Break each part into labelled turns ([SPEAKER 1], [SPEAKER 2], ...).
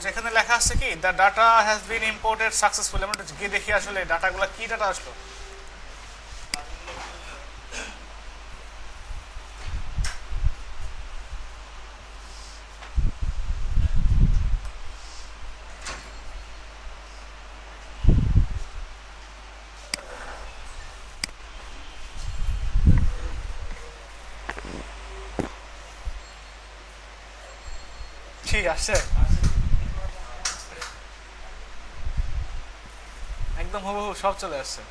[SPEAKER 1] আচ্ছা এখানে লেখা আছে কি the data has been imported successfully. আমরা একটু গিয়ে দেখি আসলে ডাটাগুলো কি ডাটা আসলো। ঠিক আছে, একদম হুবহু সব চলে আসছে।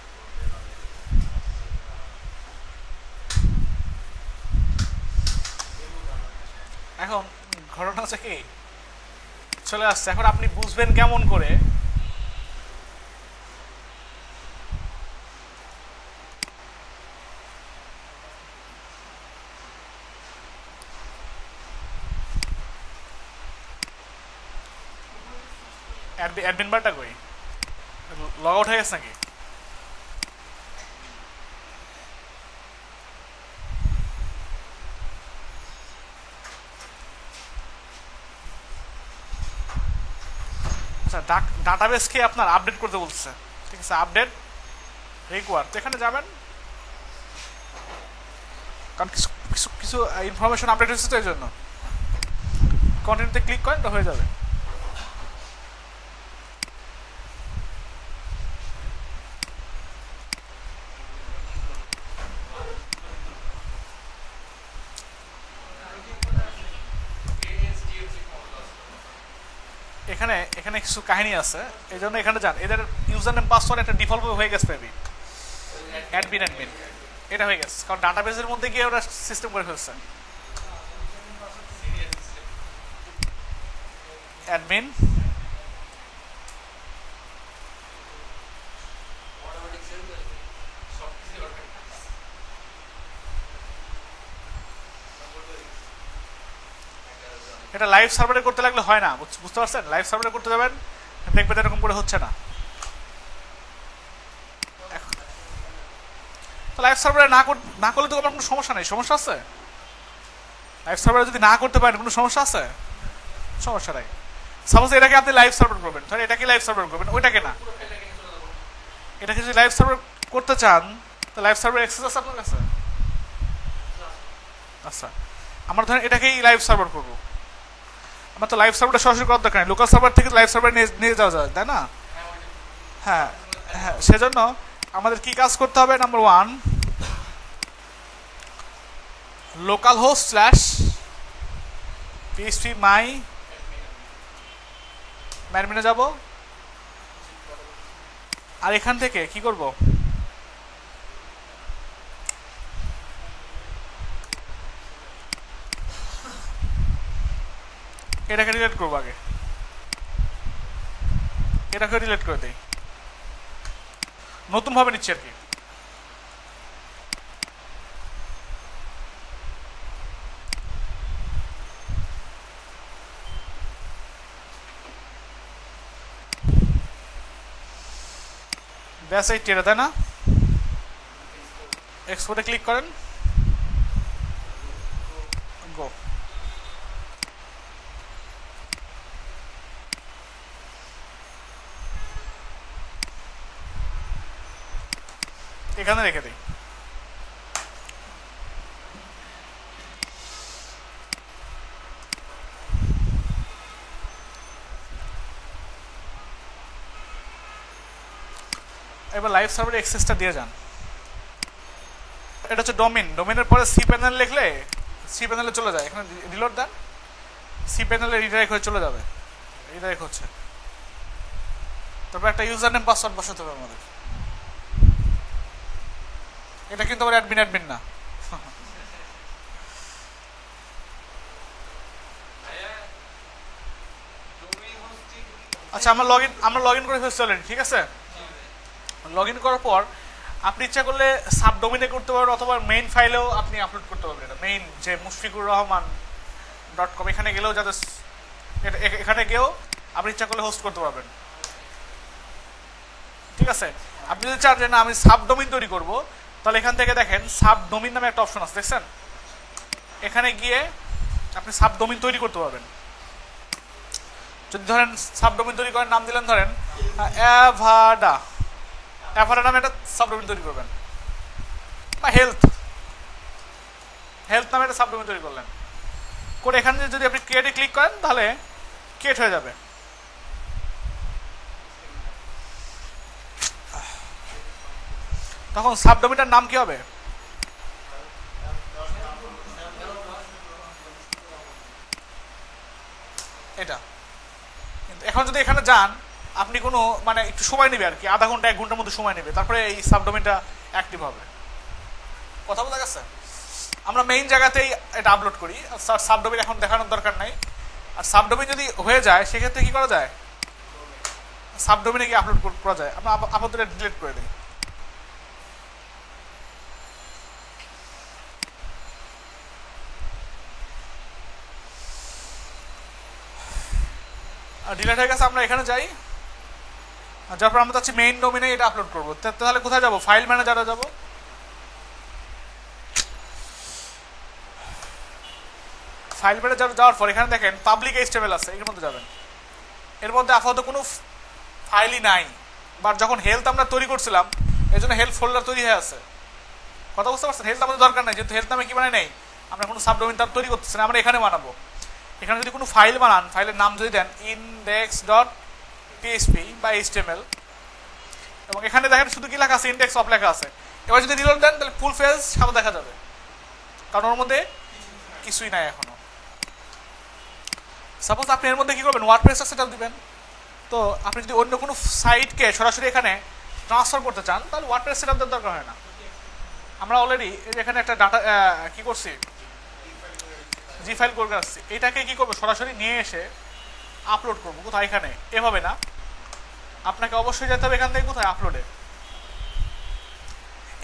[SPEAKER 1] এখন ঘটনা হচ্ছে কি চলে আসছে, এখন আপনি বুঝবেন কেমন করে অ্যাডমিন বারটা কই, লগ আউট হয়ে গেছে নাকি? আচ্ছা ডাটাবেসকে আপনার আপডেট করতে বলছে, ঠিক আছে, আপডেট রিকোয়ার। তো এখানে যাবেন, কারণ কিছু কিছু কিছু ইনফরমেশন আপডেট হচ্ছে তো এই জন্য কন্টিনিউতে ক্লিক করেন তো হয়ে যাবে। এখানে এখানে কিছু কাহিনী আছে, এই জন্য এখানে যান। এদের ইউজার নেম পাসওয়ার্ড একটা ডিফল্ট হয়ে গেছে মেবি, অ্যাডমিন অ্যাডমিন এটা হয়ে গেছে, কারণ ডাটাবেসের মধ্যে গিয়ে ওরা সিস্টেম করে ফেলছে। অ্যাডমিন এটা লাইভ সার্ভারে করতে লাগলে হয় না, বুঝতে পারছেন? লাইভ সার্ভারে করতে যাবেন, দেখবেন এরকম করে হচ্ছে না। তো লাইভ সার্ভারে না করলে তো আমার কোনো সমস্যা নেই, সমস্যা আছে? লাইভ সার্ভারে যদি না করতে পারেন কোনো সমস্যা আছে? সমস্যা নাই। সাপোজ এটাকে আপনি লাইভ সার্ভার করবেন, তাহলে এটাকে লাইভ সার্ভার করবেন, ওইটাকে না। এটাকে যদি লাইভ সার্ভার করতে চান তো লাইভ সার্ভার অ্যাক্সেস আছে আপনার কাছে? আচ্ছা, আমরা ধরেন এটাকেই লাইভ সার্ভার করবো। আমার তো লাইভ সার্ভারটা সরাসরি করার দরকার নেই, লোকাল সার্ভার থেকে লাইভ সার্ভার নিয়ে যাওয়া যায়, তাই না? হ্যাঁ হ্যাঁ, সেজন্য আমাদের কি কাজ করতে হবে? Number one, local host slash PHP my অ্যাডমিনে যাব, আর এখান থেকে কি করব? এটাকে রিলেট করবো আগে, এটাকে রিলেট করে দিই, নতুন ভাবে নিচ্ছি আর কি। ব্যাস এই টেরা, তাই না? এক্সপোর্টে ক্লিক করেন, গো। এখানে রেখে দিই। এবার লাইভ সার্ভারে অ্যাক্সেসটা দিয়ে যান। এটা হচ্ছে ডোমেইন, ডোমেইনের পরে সি প্যানেল লিখলে সি প্যানেলে চলে যায়, এখানে রিলোড দেন, সি প্যানেলে রিডাইরেক্ট হয়ে চলে যাবে, রিডাইরেক্ট হচ্ছে। তারপর একটা ইউজার নেম পাসওয়ার্ড বসাতে হবে আমাদের। এটা কিন্তু আবার অ্যাডমিন অ্যাডমিন না। আচ্ছা, আমরা লগ ইন করে ফেলছি অলরেডি, ঠিক আছে। লগ ইন করার পর আপনি ইচ্ছা করলে সাব ডোমেইনে করতে পারবেন, অথবা মেইন ফাইলেও আপনি আপলোড করতে পারবেন। এটা মেইন যে mushfiqurrahman.com, এখানে গেলেও যাতে এখানে গিয়েও আপনি ইচ্ছা করলে হোস্ট করতে পারবেন, ঠিক আছে। আপনি যদি চান যে না আমি সাব ডোমেইন তৈরি করবো, তাহলে এখান থেকে দেখেন সাব ডোমেইন নামে একটা অপশন আছে, দেখছেন? এখানে গিয়ে আপনি সাব ডোমেইন তৈরি করতে পারবেন। যদি ধরেন সাবডোমেন তৈরি করেন, নাম দিলেন ধরেন অ্যাভাডা, অ্যাভাডা নামে একটা সাবডোমেন তৈরি করবেন, বা হেলথ, হেলথ নামে একটা সাবডোমেন তৈরি করলেন করে এখানে যদি আপনি ক্রিয়েটে ক্লিক করেন তাহলে ক্রিয়েট হয়ে যাবে। তখন সাবডোমেনটার নাম কি হবে? এটা। কিন্তু এখন যদি এখানে যান আপনি কোনো মানে একটু সময় নেবে আর কি, আধা ঘন্টা 1 ঘন্টার মধ্যে সময় নেবে, তারপরে এই সাবডোমেনটা অ্যাক্টিভ হবে। কথা বোঝা গেছে? আমরা মেইন জায়গাতেই এটা আপলোড করি, সাবডোমেন এখন দেখানোর দরকার নাই। আর সাবডোমেন যদি হয়ে যায় সেক্ষেত্রে কি করা যায়, সাবডোমেনে গিয়ে আপলোড করা যায়। আমরা আপাতত এটা ডিলিট করে দিই। ডিলিট হয়ে গেছে, আমরা এখানে যাই, যার পর আমরা চাচ্ছি মেইন ডোমেনে এটা আপলোড করবো। তাহলে কোথায় যাব? ফাইল ম্যানেজারে যাব। ফাইল ম্যানেজারে যাওয়ার পর এখানে দেখেন পাবলিক এইচটিএমএল আছে, এর মধ্যে যাবেন। এর মধ্যে আপাতত কোনো ফাইলই নাই, বাট যখন হেলথ আমরা তৈরি করছিলাম এই জন্য হেলথ ফোল্ডার তৈরি হয়ে আছে। কথা বুঝতে পারছেন? হেলথ আমাদের দরকার নাই, যেহেতু হেলথ নামে কি বানাই নেই, আমরা কোনো সাবডোমেন তার তৈরি করতেছি না, আমরা এখানে বানাবো। এখানে যদি কোনো ফাইল বানান, ফাইলের নাম যদি দেন index.php বা html, এবং এখানে দেখেন শুধু কি লেখা আছে, ইন্ডেক্স অফ লেখা আছে। এবার যদি রিলোড দেন তাহলে ফুল পেজ সাদা দেখা যাবে, কারণ ওর মধ্যে কিছুই নাই এখনো। সাপোজ আপনি এর মধ্যে কি করবেন, ওয়ার্ডপ্রেসটা সেটআপ দিবেন। তো আপনি যদি অন্য কোনো সাইটকে সরাসরি এখানে ট্রান্সফার করতে চান তাহলে ওয়ার্ডপ্রেস সেটআপ দেওয়ার দরকার হয় না। আমরা অলরেডি এখানে একটা ডাটা কি করছি, জি ফাইল করে আসছি। এটাকে কি করবো, সরাসরি নিয়ে এসে আপলোড করবো কোথায়, এখানে। এভাবে না, আপনাকে অবশ্যই যেতে হবে এখান থেকে কোথায়, আপলোডে।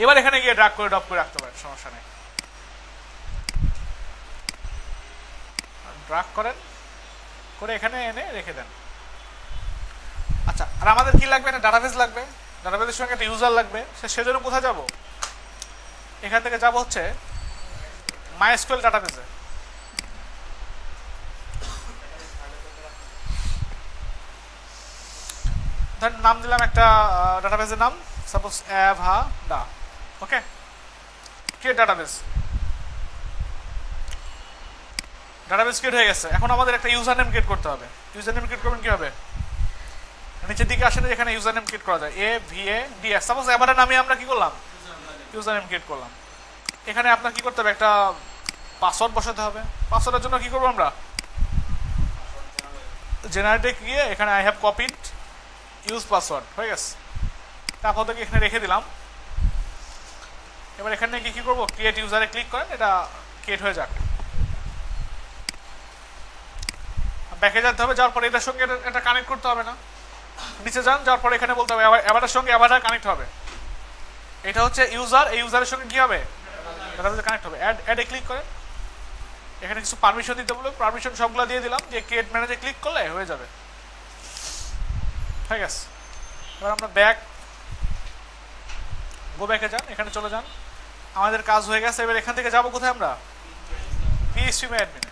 [SPEAKER 1] এবার এখানে গিয়ে ড্রাগ করে ড্রপ করে রাখতে পারেন, সমস্যা নেই। ড্রাগ করেন করে এখানে এনে রেখে দেন। আচ্ছা, আর আমাদের কি লাগবে, একটা ডাটাবেস লাগবে, ডাটাবেসের সঙ্গে একটা ইউজার লাগবে। সেজন্য কোথায় যাব, এখান থেকে যাব হচ্ছে মাইএসকিউএল ডাটাবেসে। ধরেন নাম দিলাম একটা ডাটাবেসের নাম, সাপোজ অ্যাভাডা। ওকে, ক্রিয়েট ডাটাবেস। ডাটাবেস ক্রিয়েট হয়ে গেছে। এখন আমাদের একটা ইউজার নেম ক্রিয়েট করতে হবে। ইউজার নেম ক্রিয়েট করবেন কিভাবে, নিচের দিকে আসলে এখানে ইউজার নেম ক্রিয়েট করা যায়, AVADS। সাপোজ অ্যাভাডা নামে আমরা কি করলাম, ইউজার নেম ক্রিয়েট করলাম। এখানে আপনার কি করতে হবে, একটা পাসওয়ার্ড বসাতে হবে। পাসওয়ার্ডের জন্য কি করবো, আমরা জেনারেটে গিয়ে এখানে I have copied use password, হয়ে গেছে। তারপর থেকে এখানে রেখে দিলাম। এবার এখানে গিয়ে কি করবো, ক্রিয়েট ইউজারে ক্লিক করেন, এটা ক্রিয়েট হয়ে যাক। ব্যাকে যেতে হবে, যাওয়ার পরে এটার সঙ্গে এটা কানেক্ট করতে হবে না। নিচে যান, যাওয়ার পরে এখানে বলতে হবে অ্যাভাডার সঙ্গে অ্যাভাডা কানেক্ট হবে। এটা হচ্ছে ইউজার, এই ইউজারের সঙ্গে কি হবে, কানেক্ট হবে। অ্যাডে ক্লিক করেন, এখানে কিছু পারমিশন দিতে বলবে, পারমিশন সবগুলো দিয়ে দিলাম, যে ক্রিয়েট ম্যানেজে ক্লিক করলে হয়ে যাবে, হয়ে গেছে। এবার আমরা গো ব্যাকে যান, এখানে চলে যান, আমাদের কাজ হয়ে গেছে। এবার এখান থেকে যাবো কোথায়, আমরা PHP অ্যাডমিনে।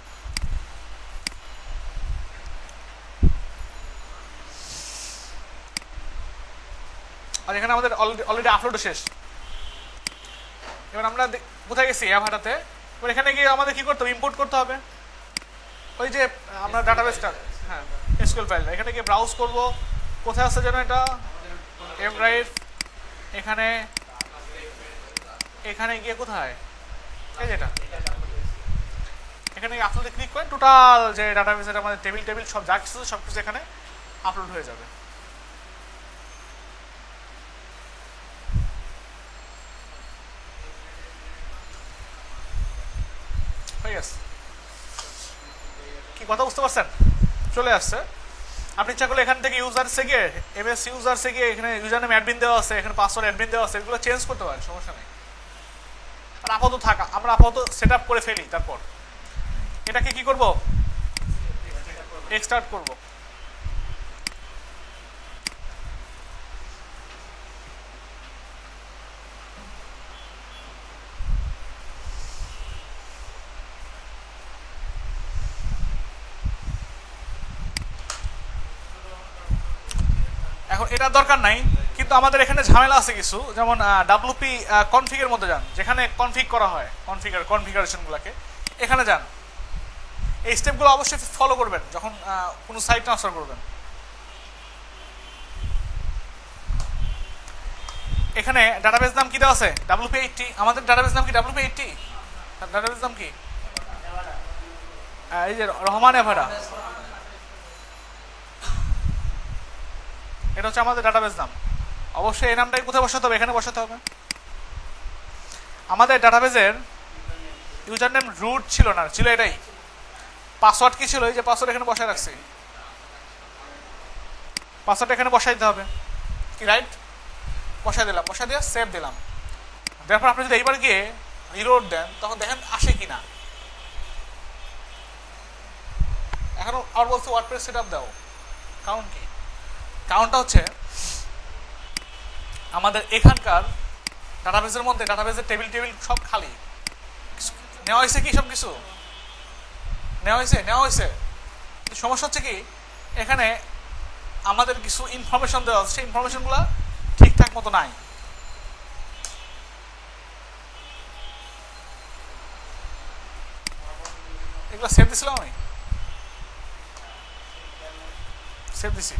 [SPEAKER 1] আর এখানে আমাদের অলরেডি আপলোড শেষ। এবার আমরা কোথায় গেছি, অ্যাভাডাতে। এবার এখানে গিয়ে আমাদের কি করতে হবে, ইম্পোর্ট করতে হবে ওই যে আমরা ডাটাবেসটা, হ্যাঁ এসকিউএল ফাইল। এখানে গিয়ে ব্রাউজ করব, কোথায় আছে যেন এটা, এম ড্রাইভ। এখানে গিয়ে কোথায়, এই যেটা, এখানে আপলোডে ক্লিক করেন, টোটাল যে ডাটাবেসের আমাদের টেবিল সব যা কিছু সব কিছু এখানে আপলোড হয়ে যাবে। কি কথা বুঝতে পারছেন, চলে আসছে। আপনি ইচ্ছা করলে এখান থেকে ইউজার্সে গিয়ে এমএস ইউজার্সে গিয়ে এখানে ইউজার নেম অ্যাডমিন দেওয়া আছে, এখানে পাসওয়ার্ড অ্যাডমিন দেওয়া আছে, এগুলো চেঞ্জ করতে পারেন, সমস্যা নেই। আর আপাতত থাকা, আমরা আপাতত সেট আপ করে ফেলি, তারপর এটাকে কি করব, এক্সটার্ট করব। এখন এটা দরকার নাই, কিন্তু আমাদের এখানে ঝামেলা আছে কিছু, যেমন ডাব্লুপি কনফিগের মধ্যে যান, যেখানে কনফিগ করা হয় কনফিগারেশনগুলোকে, এখানে যান। এই স্টেপগুলো অবশ্যই ফলো করবেন যখন কোনো সাইট ট্রান্সফার করবেন। এখানে ডাটাবেস নাম কি দেওয়া আছে? WP80। আমাদের ডাটাবেস নাম কি? WP80। ডাটাবেস নাম কি? এই যে রহমান এভারা, এটা হচ্ছে আমাদের ডাটাবেস নাম। অবশ্যই এই নামটাই কোথায় বসাতে হবে? এখানে বসাতে হবে। আমাদের ডাটাবেসের ইউজার নেম রুট ছিল না, ছিল এটাই। পাসওয়ার্ড কি ছিল? এই যে পাসওয়ার্ড এখানে বসায় রাখছি, পাসওয়ার্ড এখানে বসাই দিতে হবে কি, রাইট? বসাই দিলাম, বসাই দিয়ে সেভ দিলাম। তারপর আপনি যদি এইবার গিয়ে রিলোড দেন, তখন দেখেন আসে কিনা। এখন আর বলছে ওয়ার্ডপ্রেস সেটআপ দাও। কাউন্ট কি? কাউন্টটা হচ্ছে আমাদের এখানকার ডাটাবেসের মধ্যে, ডাটাবেসের টেবিল সব খালি, নেওয়া হয়েছে কি? সব কিছু নেওয়া হয়েছে। সমস্যা হচ্ছে কি, এখানে আমাদের কিছু ইনফরমেশন দেওয়া আছে, সেই ইনফরমেশনগুলো ঠিকঠাক মতো নাই। এগুলো সেভ দিছিলাম, আমি সেভ দিছি।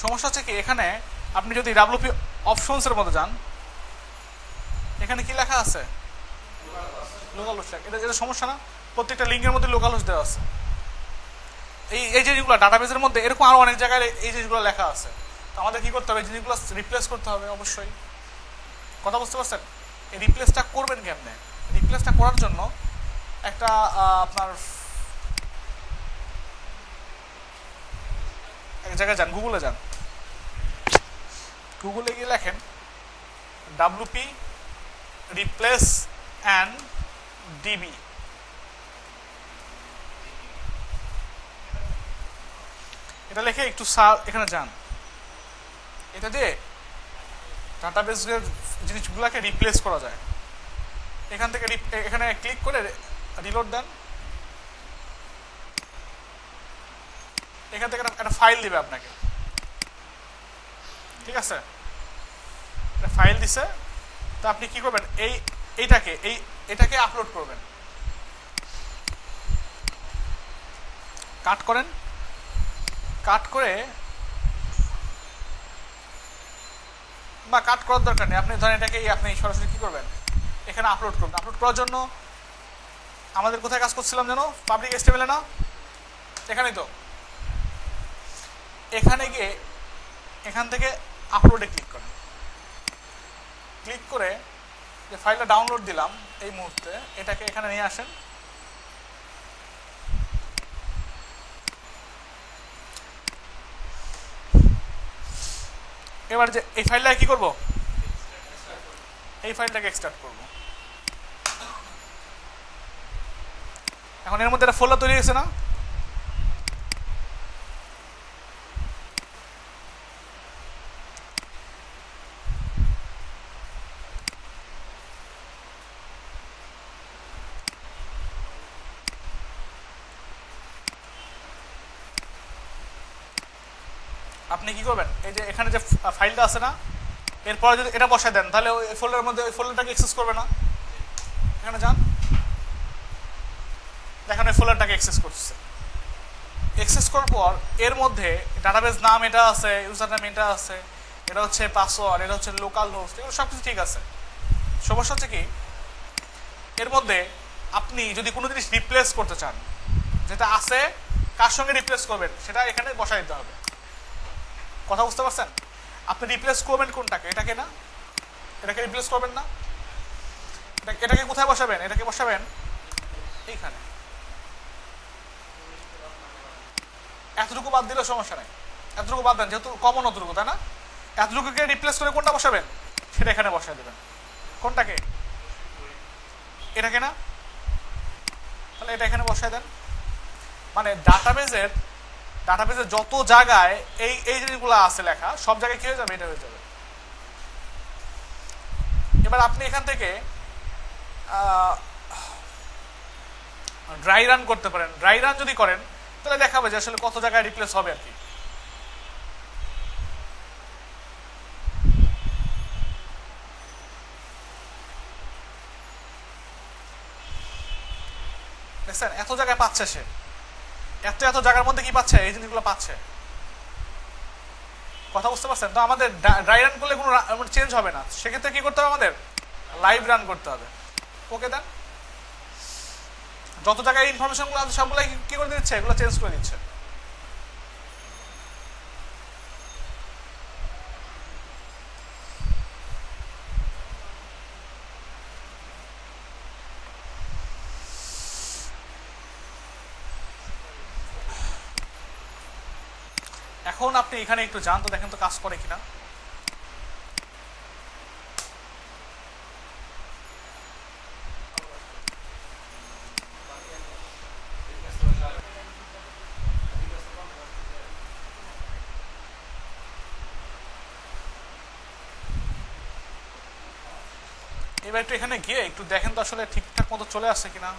[SPEAKER 1] সমস্যা হচ্ছে কি, এখানে আপনি যদি ডাব্লুপি অপশনস এর মধ্যে যান, এখানে কি লেখা আছে? Local host. এটা সমস্যা না? প্রত্যেকটা লিঙ্কের মধ্যে লোকাল হোস্ট দেওয়া আছে। এই জিনিসগুলো ডাটাবেসের মধ্যে এরকম আরো অনেক জায়গায় এই জিনিসগুলো লেখা আছে। তো আমাদের কি করতে হবে? এই জিনিসগুলো রিপ্লেস করতে হবে অবশ্যই। কথা বুঝতে পারছেন? এই রিপ্লেসটা করবেন কেমনে? রিপ্লেসটা করার জন্য একটা আপনার এক জায়গায় যান, গুগলে যান। গুগলে গিয়ে লেখেন WP replace and DB। এটা লিখে একটু এখানে যান, এটা দিয়ে ডাটাবেসের জিনিসগুলোকে রিপ্লেস করা যায়। এখান থেকে এখানে ক্লিক করে রিলোড দেন। এখান থেকে একটা ফাইল দিবে আপনাকে, ঠিক আছে? একটা ফাইল দিছে, তো আপনি কি করবেন? এটাকে আপলোড করবেন। কাট করেন, কাট করে, বা কাট করার দরকার নেই, আপনি ধরেন এটাকে আপনি সরাসরি কি করবেন? এখানে আপলোড করবেন। আপলোড করার জন্য আমাদের কোথায় কাজ করছিলাম যেন? পাবলিক HTML না? এখানেই তো। এখানে গিয়ে এখান থেকে আপলোডে ক্লিক করেন। ক্লিক করে যে ফাইলটা ডাউনলোড দিলাম এই মুহূর্তে, এটাকে এখানে নিয়ে আসেন। এবার যে এই ফাইলটাকে কি করব? এই ফাইলটাকে এক্সট্রাক্ট করব। এখন এর মধ্যে একটা ফোল্ডার তৈরি হয়েছে না? আপনি কি করবেন? এই যে এখানে যে ফাইলটা আছে না, এরপরে যদি এটা বসায় দেন, তাহলে ওই ফোল্ডারের মধ্যে ওই ফোল্ডারটাকে অ্যাক্সেস করবে না। এখানে যান, দেখেন ওই ফোল্ডারটাকে অ্যাক্সেস করছে। অ্যাক্সেস করার পর এর মধ্যে ডাটাবেস নাম এটা আছে, ইউজার নাম এটা আছে, এটা হচ্ছে পাসওয়ার্ড, এটা হচ্ছে লোকাল হোস্ট, এগুলো সব কিছু ঠিক আছে। সমস্যা হচ্ছে কি, এর মধ্যে আপনি যদি কোনো জিনিস রিপ্লেস করতে চান, যেটা আছে কার সঙ্গে রিপ্লেস করবেন সেটা এখানে বসাই দিতে হবে। কথা বুঝতে পারছেন? আপনি রিপ্লেস করবেন কোনটাকে? এটাকে না? এটাকে রিপ্লেস করবেন না? এটাকে কোথায় বসাবেন? এটাকে বসাবেন এইখানে। এতটুকু বাদ দিলেও সমস্যা নেই, এতটুকু বাদ দেন, যেহেতু কমন অতটুকু, তাই না? এতটুকুকে রিপ্লেস করে কোনটা বসাবেন? সেটা এখানে বসাই দেবেন। কোনটাকে? এটাকে না? তাহলে এটা এখানে বসাই দেন। মানে ডাটাবেসের যত জায়গায় এই জিনিসগুলো আছে লেখা, সব জায়গায় কি হয়ে যাবে? এটা হয়ে যাবে। এবার আপনি এখান থেকে ড্রাই রান করতে পারেন। ড্রাই রান যদি করেন তাহলে দেখাবে যে আসলে কত জায়গায় রিপ্লেস হবে আর কি। দেখছেন এত জায়গায় পাচ্ছে সে, এত এত জায়গার মধ্যে কি পাচ্ছে, এই জিনিসগুলো পাচ্ছে। কথা বুঝতে পারছেন? তো আমাদের ড্রাই রান করলে কোনো চেঞ্জ হবে না, সেক্ষেত্রে কি করতে হবে, আমাদের লাইভ রান করতে হবে। ওকে দেন, যত জায়গায় ইনফরমেশনগুলো আছে সবগুলাই কি করে দিচ্ছে, এগুলো চেঞ্জ করে দিচ্ছে। এখন আপনি এখানে একটু যান তো, দেখেন তো কাজ করে কিনা। এবার একটু এখানে গিয়ে একটু দেখেন তো আসলে ঠিকঠাক মতো চলে আসছে কিনা।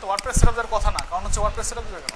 [SPEAKER 1] ওয়ার্ডপ্রেস সেটআপ দেওয়ার কথা না, কারণ হচ্ছে ওয়ার্ডপ্রেস সেটআপ দিবে কেন?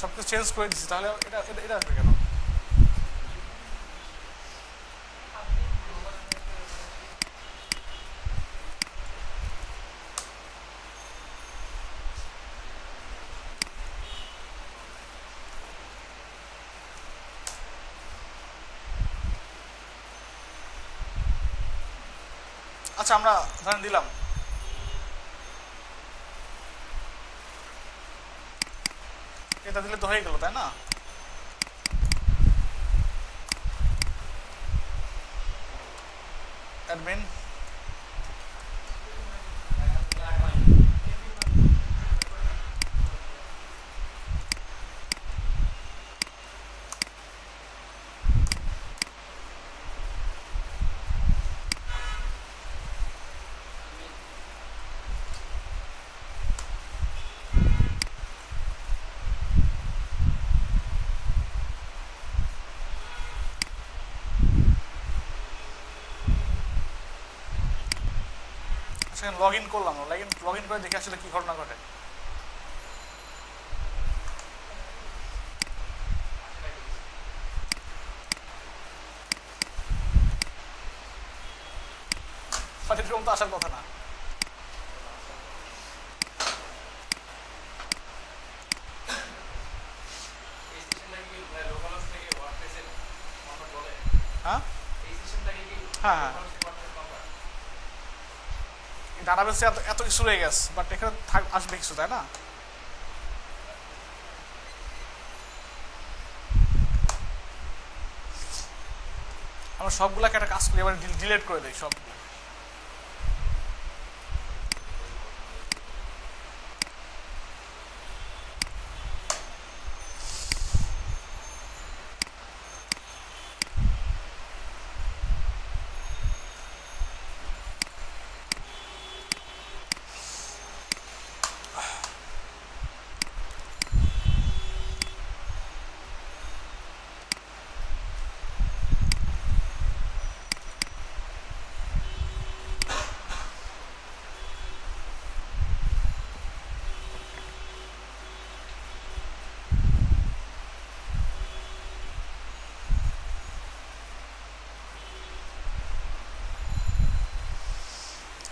[SPEAKER 1] সবকিছু চেঞ্জ করে দিচ্ছি, তাহলে এটা এটা এটা আসবে কেন? আচ্ছা আমরা ধরেন দিলাম, এটা দিলে তো হয়ে গেল, তাই না? অ্যাডমিন সেখানে লগ ইন করলাম, লগ ইন করে দেখে আসলে কি ঘটনা ঘটে। এরকম তো আসার কথা না। হ্যাঁ হ্যাঁ হ্যাঁ, ডাটাবেসে এত কিছু রয়ে গেছে, বাট এখানে আসবে কিছু, তাই না? আমরা সবগুলাকে একটা কাজ করি, এবার ডিলিট করে দিই সব।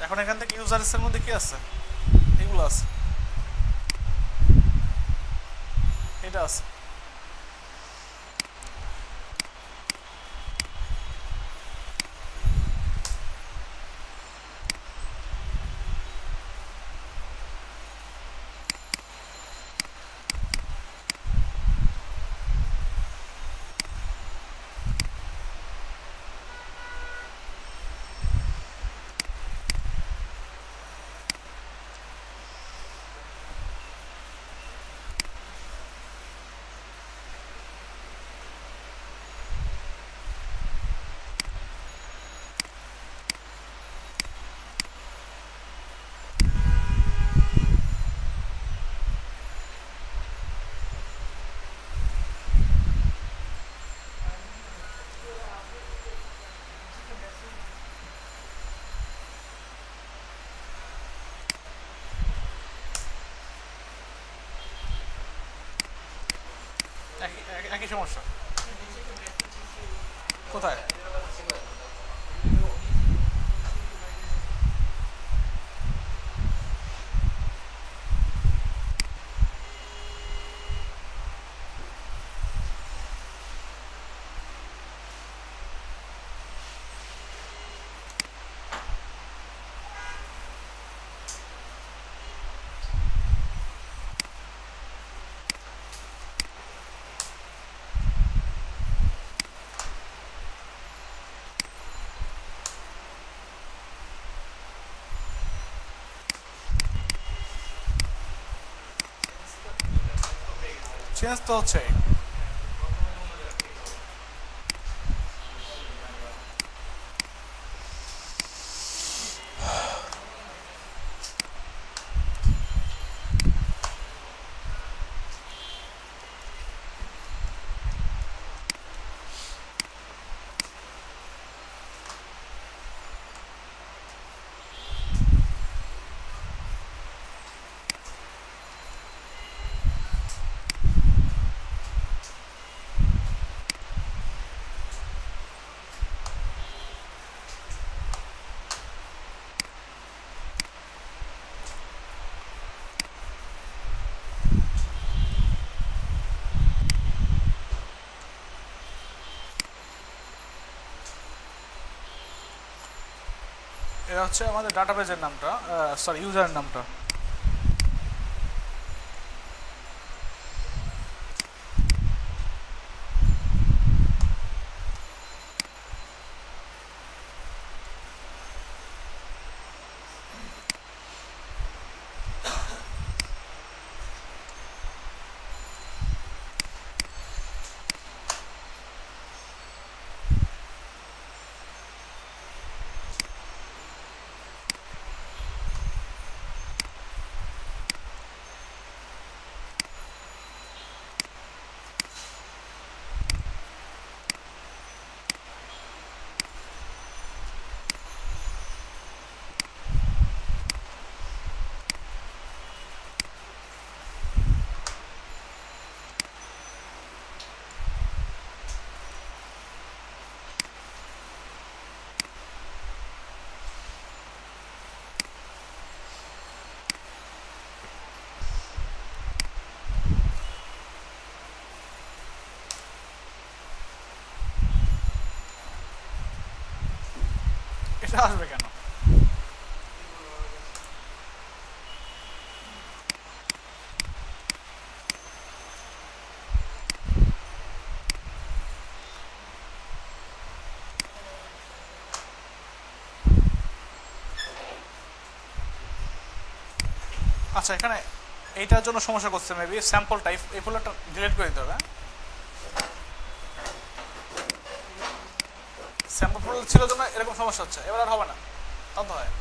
[SPEAKER 1] এখন এখান থেকে ইউজার্স এর মধ্যে কি আছে, এগুলো আছে। এটা আছে। একই সমস্যা। কোথায়? চেঞ্জ তো হচ্ছে। এটা হচ্ছে আমাদের ডাটাবেজের নামটা, সরি ইউজারের নামটা। এটা আসবে কেন? আচ্ছা, এখানে এইটার জন্য সমস্যা করছে মেবি স্যাম্পল টাইপ, এই ফোল্ডারটা ডিলিট করে দিতে হবে। স্যাম্পল ফোল্ডার ছিল জন্য এরকম সমস্যা হচ্ছে, এবার আর হবে না। তাও তো হয়।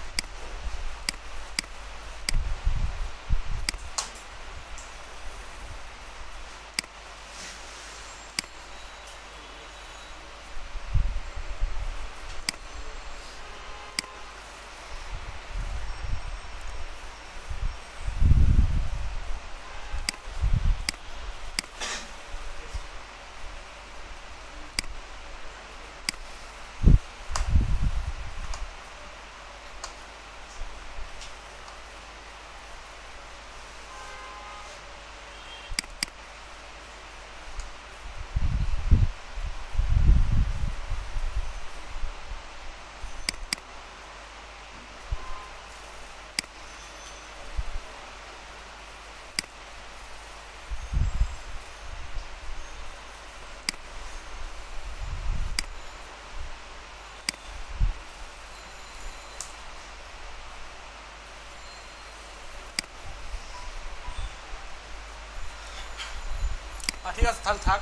[SPEAKER 1] ঠিক আছে তাহলে থাক,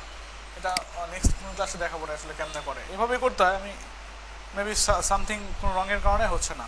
[SPEAKER 1] এটা নেক্সট কোনো ক্লাসে দেখাবো না আসলে কেমনে করে, এভাবেই করতে হয়। আমি মেবি সামথিং কোনো রঙের কারণে হচ্ছে না।